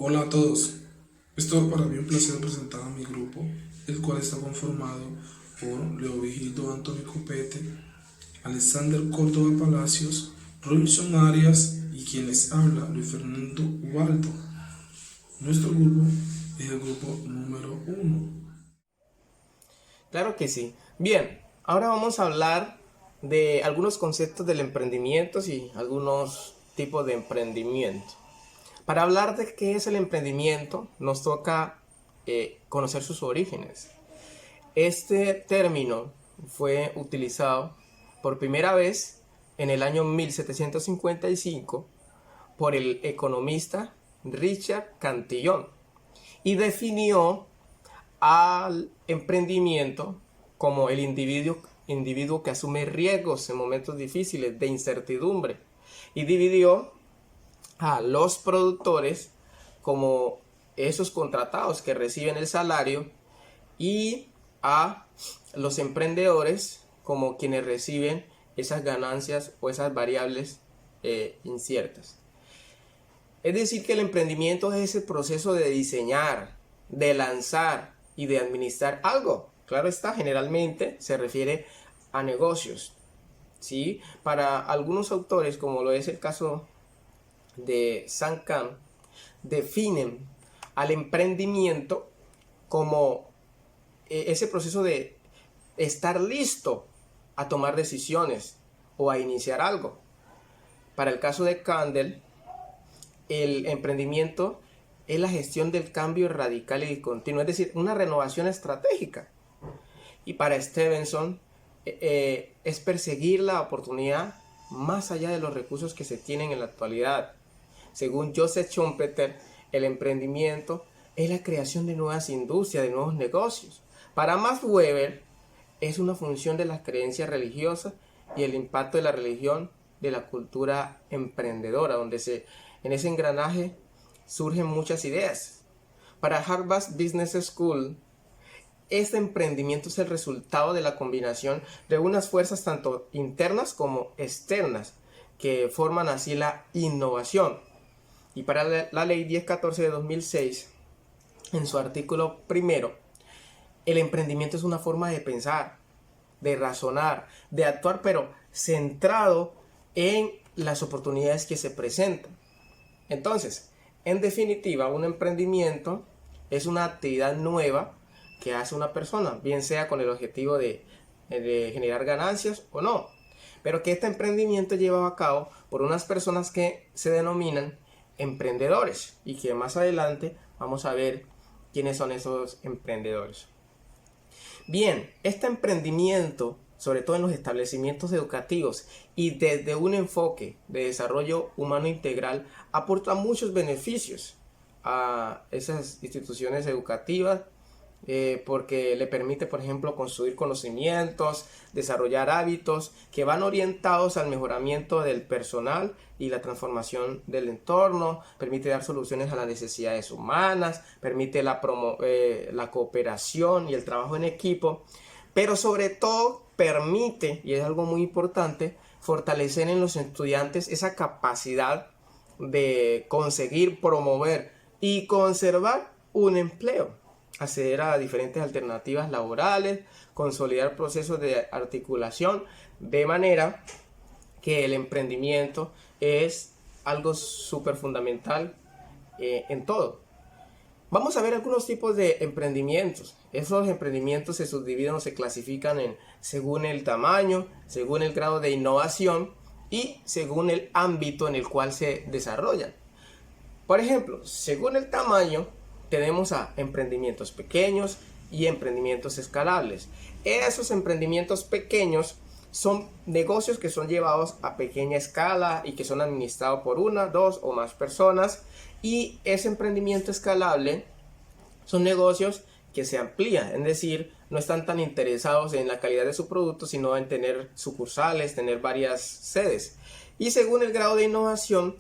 Hola a todos. Es todo para mí un placer presentar a mi grupo, el cual está conformado por Leo Vigildo Antonio Copete, Alexander Córdoba Palacios, Robinson Arias y quien les habla, Luis Fernando Ubaldo. Nuestro grupo es el grupo número uno. Claro que sí. Bien, ahora vamos a hablar de algunos conceptos del emprendimiento y algunos tipos de emprendimiento. Para hablar de qué es el emprendimiento, nos toca conocer sus orígenes. Este término fue utilizado por primera vez en el año 1755 por el economista Richard Cantillon y definió al emprendimiento como el individuo que asume riesgos en momentos difíciles de incertidumbre y dividió a los productores como esos contratados que reciben el salario y a los emprendedores como quienes reciben esas ganancias o esas variables inciertas. Es decir, que el emprendimiento es ese proceso de diseñar, de lanzar y de administrar algo. Claro está, generalmente se refiere a negocios. ¿Sí? Para algunos autores, como lo es el caso de Sam Khan, definen al emprendimiento como ese proceso de estar listo a tomar decisiones o a iniciar algo. Para el caso de Candel, el emprendimiento es la gestión del cambio radical y continuo, es decir, una renovación estratégica. Y para Stevenson es perseguir la oportunidad más allá de los recursos que se tienen en la actualidad. Según Joseph Schumpeter, el emprendimiento es la creación de nuevas industrias, de nuevos negocios. Para Max Weber, es una función de las creencias religiosas y el impacto de la religión de la cultura emprendedora, donde en ese engranaje surgen muchas ideas. Para Harvard Business School, este emprendimiento es el resultado de la combinación de unas fuerzas tanto internas como externas que forman así la innovación. Y para la ley 1014 de 2006, en su artículo primero, el emprendimiento es una forma de pensar, de razonar, de actuar, pero centrado en las oportunidades que se presentan. Entonces, en definitiva, un emprendimiento es una actividad nueva que hace una persona, bien sea con el objetivo de generar ganancias o no, pero que este emprendimiento es llevado a cabo por unas personas que se denominan emprendedores y que más adelante vamos a ver quiénes son esos emprendedores. Bien, este emprendimiento, sobre todo en los establecimientos educativos y desde un enfoque de desarrollo humano integral, aporta muchos beneficios a esas instituciones educativas porque le permite, por ejemplo, construir conocimientos, desarrollar hábitos que van orientados al mejoramiento del personal y la transformación del entorno, permite dar soluciones a las necesidades humanas, permite la cooperación y el trabajo en equipo, pero sobre todo permite, y es algo muy importante, fortalecer en los estudiantes esa capacidad de conseguir, promover y conservar un empleo, acceder a diferentes alternativas laborales, consolidar procesos de articulación, de manera que el emprendimiento es algo súper fundamental en todo. Vamos a ver algunos tipos de emprendimientos. Esos emprendimientos se subdividen o se clasifican según el tamaño, según el grado de innovación y según el ámbito en el cual se desarrollan. Por ejemplo, según el tamaño, tenemos a emprendimientos pequeños y emprendimientos escalables. Esos emprendimientos pequeños son negocios que son llevados a pequeña escala y que son administrados por una, dos o más personas. Y ese emprendimiento escalable son negocios que se amplían, es decir, no están tan interesados en la calidad de su producto, sino en tener sucursales, tener varias sedes. Y según el grado de innovación,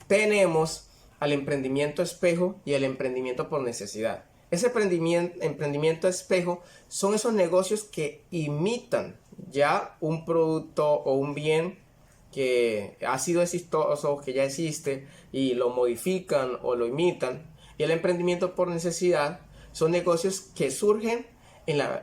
tenemos al emprendimiento espejo y el emprendimiento por necesidad. Ese emprendimiento espejo son esos negocios que imitan ya un producto o un bien que ha sido exitoso, que ya existe, y lo modifican o lo imitan. Y el emprendimiento por necesidad son negocios que surgen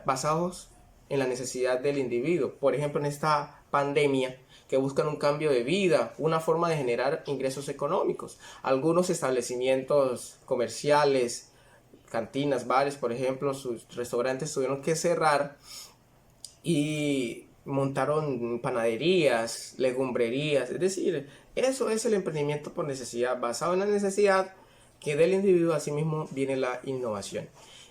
basados en la necesidad del individuo. Por ejemplo, en esta pandemia, que buscan un cambio de vida, una forma de generar ingresos económicos. Algunos establecimientos comerciales, cantinas, bares, por ejemplo, sus restaurantes tuvieron que cerrar y montaron panaderías, legumbrerías. Es decir, eso es el emprendimiento por necesidad, basado en la necesidad que del individuo. Asimismo viene la innovación.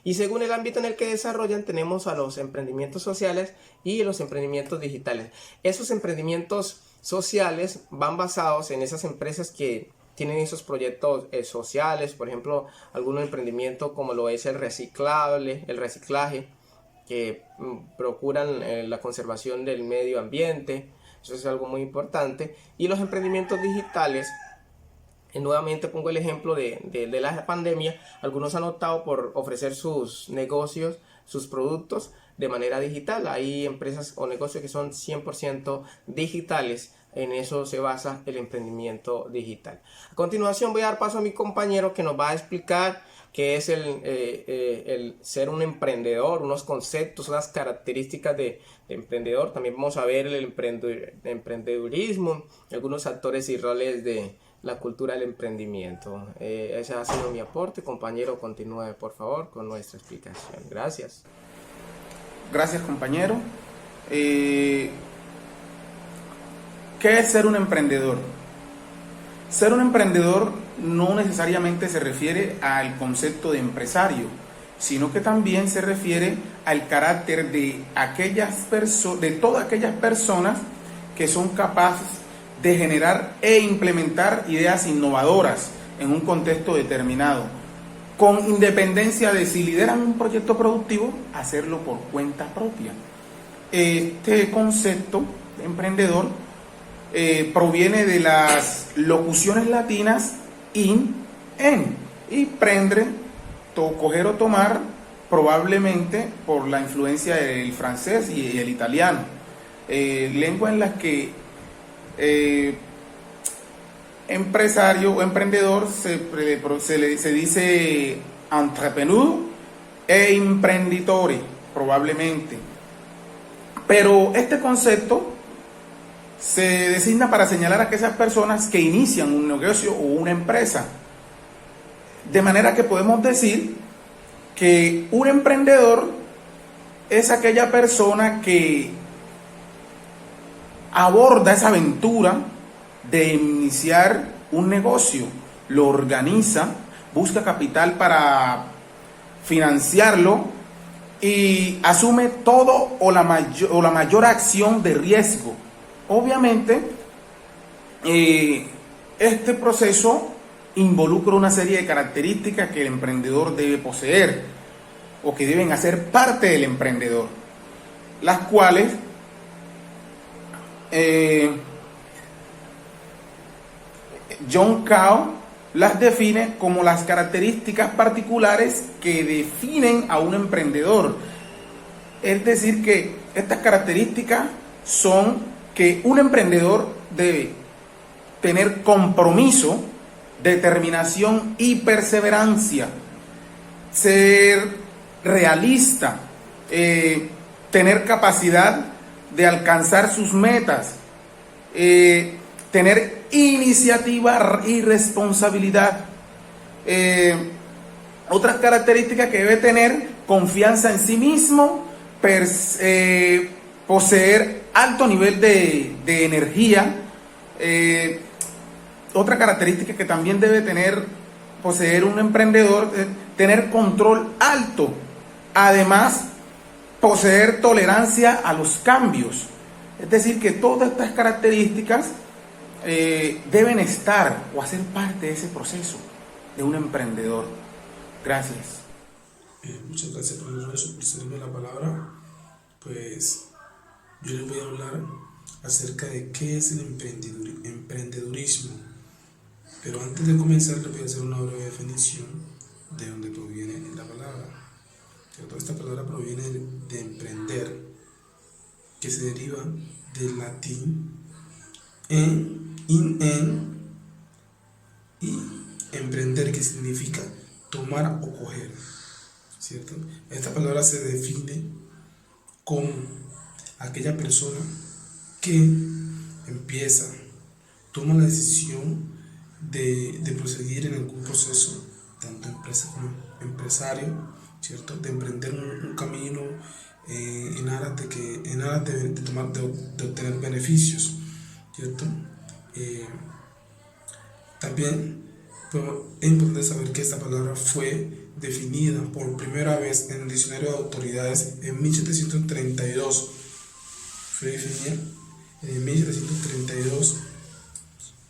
Y según el ámbito en el que desarrollan, tenemos a los emprendimientos sociales y los emprendimientos digitales. Esos emprendimientos sociales van basados en esas empresas que tienen esos proyectos sociales, por ejemplo, algún emprendimiento como lo es el reciclaje, que procuran la conservación del medio ambiente. Eso es algo muy importante. Y los emprendimientos digitales, nuevamente pongo el ejemplo de la pandemia. Algunos han optado por ofrecer sus negocios, sus productos de manera digital. Hay empresas o negocios que son 100% digitales. En eso se basa el emprendimiento digital. A continuación voy a dar paso a mi compañero que nos va a explicar qué es el ser un emprendedor, unos conceptos, unas características de emprendedor. También vamos a ver el emprendedurismo, algunos actores y roles de la cultura del emprendimiento. Ese ha sido mi aporte. Compañero, continúe por favor con nuestra explicación. Gracias. Gracias, compañero. ¿Qué es ser un emprendedor? Ser un emprendedor no necesariamente se refiere al concepto de empresario, sino que también se refiere al carácter de todas aquellas personas que son capaces de generar e implementar ideas innovadoras en un contexto determinado, con independencia de si lideran un proyecto productivo, hacerlo por cuenta propia. Este concepto de emprendedor proviene de las locuciones latinas in, en, y prendere, coger o tomar, probablemente por la influencia del francés y el italiano, lengua en las que empresario o emprendedor se dice entrepreneur e imprenditore, probablemente. Pero este concepto se designa para señalar a aquellas personas que inician un negocio o una empresa. De manera que podemos decir que un emprendedor es aquella persona que aborda esa aventura de iniciar un negocio, lo organiza, busca capital para financiarlo y asume todo o la mayor acción de riesgo. Obviamente, este proceso involucra una serie de características que el emprendedor debe poseer o que deben hacer parte del emprendedor, las cuales John Cao las define como las características particulares que definen a un emprendedor. Es decir, que estas características son que un emprendedor debe tener compromiso, determinación y perseverancia, ser realista, tener capacidad de alcanzar sus metas, tener iniciativa y responsabilidad. Otras características que debe tener: confianza en sí mismo, poseer alto nivel de energía. Otra característica que también debe poseer un emprendedor es tener control alto. Además, poseer tolerancia a los cambios. Es decir, que todas estas características deben estar o hacer parte de ese proceso de un emprendedor. Gracias. Muchas gracias, profesor, por cederme la palabra. Pues yo les voy a hablar acerca de qué es el emprendedurismo. Pero antes de comenzar, les voy a hacer una breve definición de dónde proviene la palabra. Toda esta palabra proviene de emprender, que se deriva del latín en y emprender, que significa tomar o coger, ¿cierto? Esta palabra se define como aquella persona que empieza, toma la decisión de proseguir en algún proceso, tanto empresa como empresario, ¿cierto? De emprender un camino en aras de obtener beneficios, ¿cierto? También pues, es importante saber que esta palabra fue definida por primera vez en el diccionario de autoridades en 1732. Fue definida en 1732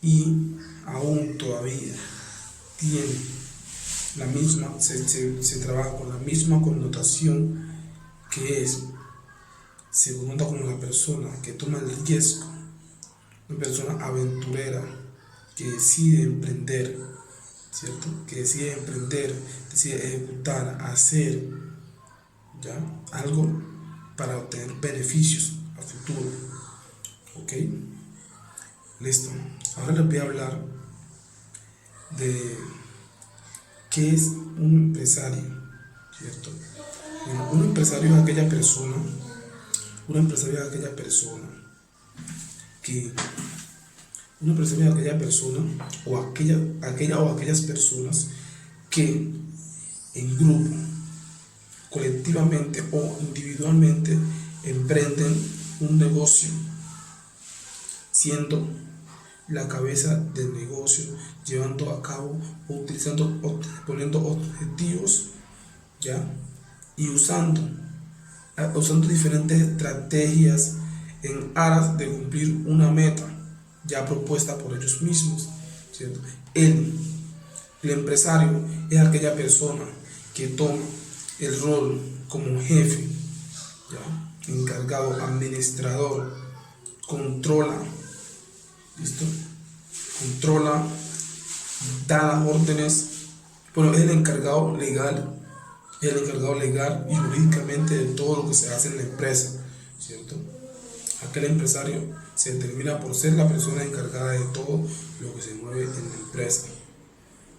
y aún todavía tiene la misma, se trabaja con la misma connotación, que es, se conota como la persona que toma el riesgo, una persona aventurera que decide emprender, ¿cierto? Que decide emprender, decide ejecutar, hacer, ¿ya? Algo para obtener beneficios a futuro, ¿ok? Listo. Ahora les voy a hablar de qué es un empresario, ¿cierto? Bueno, un empresario es aquella persona que o aquellas personas que en grupo, colectivamente o individualmente emprenden un negocio, siendo la cabeza del negocio, llevando a cabo, poniendo objetivos, ¿ya? Y usando diferentes estrategias en aras de cumplir una meta ya propuesta por ellos mismos, ¿cierto? El empresario es aquella persona que toma el rol como jefe, ¿ya? Encargado, administrador, controla, ¿listo? Controla, da las órdenes, bueno, es el encargado legal y jurídicamente de todo lo que se hace en la empresa, ¿cierto? Aquel empresario se determina por ser la persona encargada de todo lo que se mueve en la empresa,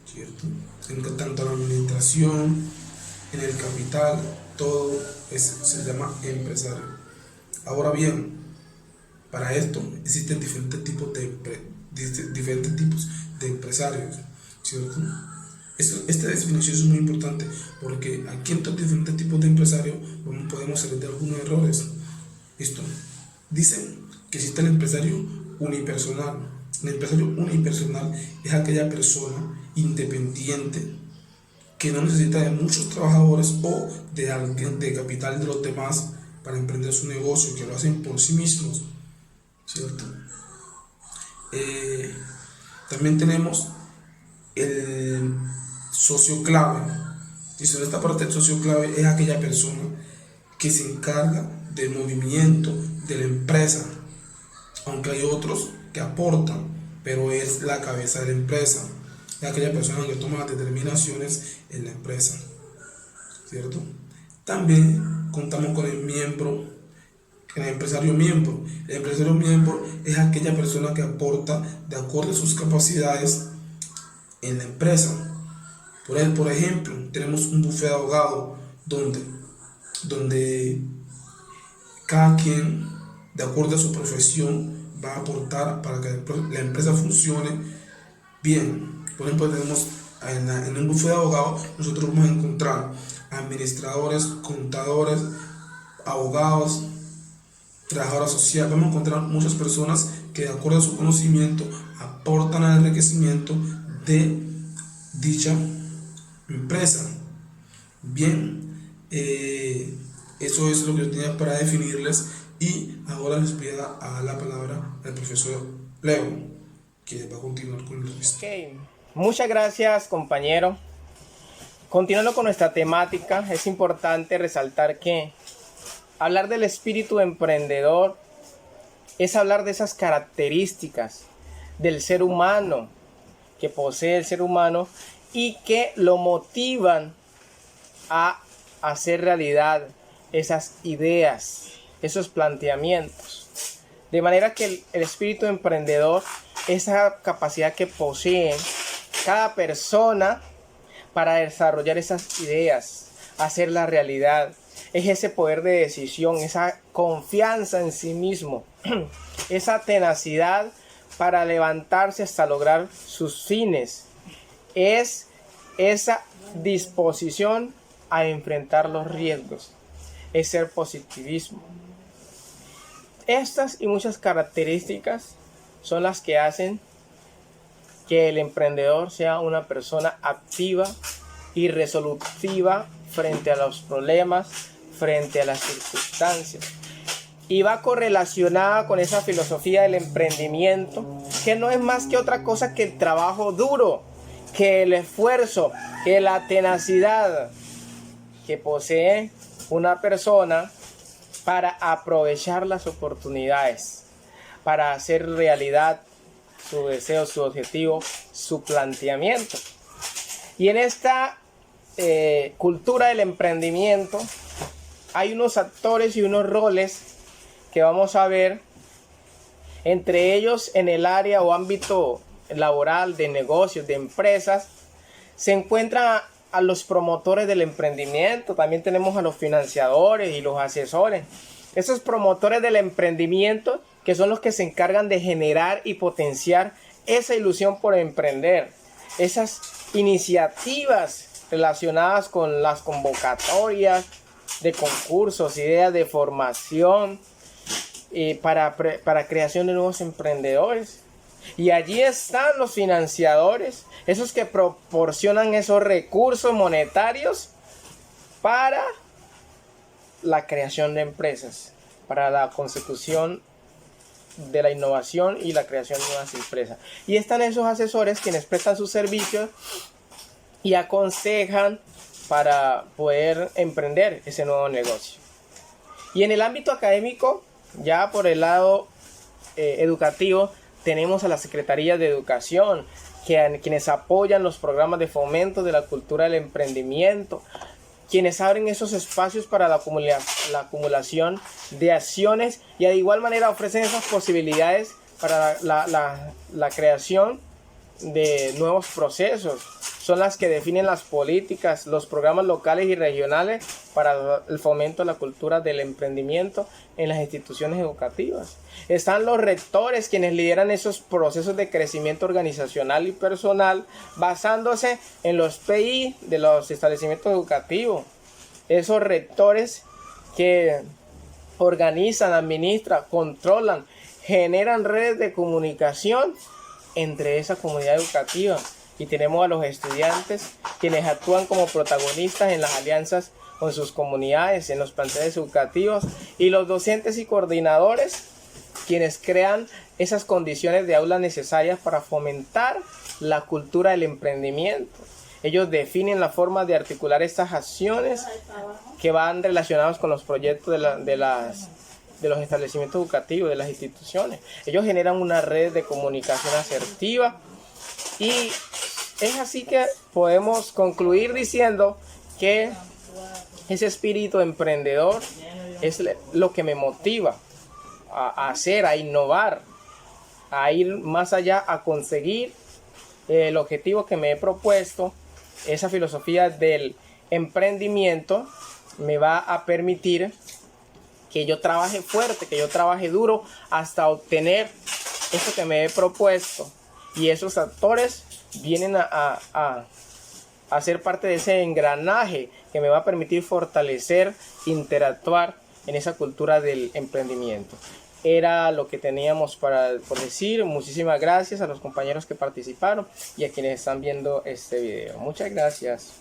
¿cierto? Tanto en la administración, en el capital, todo se llama empresario. Ahora bien, para esto existen diferentes tipos de empresarios, ¿cierto? Esta definición es muy importante porque aquí en estos diferentes tipos de empresarios podemos salir de algunos errores. Esto dicen que existe el empresario unipersonal. El empresario unipersonal es aquella persona independiente que no necesita de muchos trabajadores o de capital de los demás para emprender su negocio, que lo hacen por sí mismos, ¿cierto? También tenemos el socio clave. Y sobre esta parte del socio clave es aquella persona que se encarga del movimiento de la empresa, aunque hay otros que aportan, pero es la cabeza de la empresa, es aquella persona que toma las determinaciones en la empresa, ¿cierto? También contamos con el empresario miembro. El empresario miembro es aquella persona que aporta de acuerdo a sus capacidades en la empresa. Por ejemplo, tenemos un bufete de abogados donde cada quien, de acuerdo a su profesión, va a aportar para que la empresa funcione bien. Por ejemplo, tenemos en un bufete de abogados, nosotros vamos a encontrar administradores, contadores, abogados, trabajadores sociales. Vamos a encontrar muchas personas que, de acuerdo a su conocimiento, aportan al enriquecimiento de dicha empresa. Bien, eso es lo que yo tenía para definirles, y ahora les voy a dar la palabra al profesor Leo, que va a continuar con el resto. Okay. Muchas gracias, compañero. Continuando con nuestra temática, es importante resaltar que hablar del espíritu emprendedor es hablar de esas características del ser humano, que posee el ser humano y que lo motivan a hacer realidad esas ideas, esos planteamientos. De manera que el espíritu emprendedor, esa capacidad que posee cada persona para desarrollar esas ideas, hacer la realidad. Es ese poder de decisión, esa confianza en sí mismo, esa tenacidad para levantarse hasta lograr sus fines. Es esa disposición a enfrentar los riesgos, es ser positivismo. Estas y muchas características son las que hacen que el emprendedor sea una persona activa y resolutiva frente a los problemas, frente a las circunstancias. Y va correlacionada con esa filosofía del emprendimiento, que no es más que otra cosa que el trabajo duro, que el esfuerzo, que la tenacidad que posee una persona para aprovechar las oportunidades, para hacer realidad su deseo, su objetivo, su planteamiento. Y en esta cultura del emprendimiento hay unos actores y unos roles que vamos a ver, entre ellos en el área o ámbito laboral, de negocios, de empresas, se encuentran a los promotores del emprendimiento, también tenemos a los financiadores y los asesores. Esos promotores del emprendimiento que son los que se encargan de generar y potenciar esa ilusión por emprender, esas iniciativas relacionadas con las convocatorias de concursos, ideas de formación para creación de nuevos emprendedores. Y allí están los financiadores, esos que proporcionan esos recursos monetarios para la creación de empresas, para la consecución de la innovación y la creación de nuevas empresas. Y están esos asesores quienes prestan sus servicios y aconsejan para poder emprender ese nuevo negocio. Y en el ámbito académico, ya por el lado educativo, tenemos a la Secretaría de Educación, quienes apoyan los programas de fomento de la cultura del emprendimiento, quienes abren esos espacios para la acumulación de acciones y de igual manera ofrecen esas posibilidades para la creación de nuevos procesos. Son las que definen las políticas, los programas locales y regionales para el fomento de la cultura del emprendimiento en las instituciones educativas. Están los rectores, quienes lideran esos procesos de crecimiento organizacional y personal basándose en los PI de los establecimientos educativos. Esos rectores que organizan, administran, controlan, generan redes de comunicación entre esa comunidad educativa. Y tenemos a los estudiantes quienes actúan como protagonistas en las alianzas con sus comunidades, en los planteles educativos, y los docentes y coordinadores quienes crean esas condiciones de aula necesarias para fomentar la cultura del emprendimiento. Ellos definen la forma de articular estas acciones que van relacionados con los proyectos de los establecimientos educativos, de las instituciones. Ellos generan una red de comunicación asertiva y es así que podemos concluir diciendo que ese espíritu emprendedor es lo que me motiva a hacer, a innovar, a ir más allá, a conseguir el objetivo que me he propuesto. Esa filosofía del emprendimiento me va a permitir que yo trabaje fuerte, que yo trabaje duro hasta obtener eso que me he propuesto. Y esos actores vienen a ser parte de ese engranaje que me va a permitir fortalecer, interactuar en esa cultura del emprendimiento. Era lo que teníamos por decir. Muchísimas gracias a los compañeros que participaron y a quienes están viendo este video. Muchas gracias.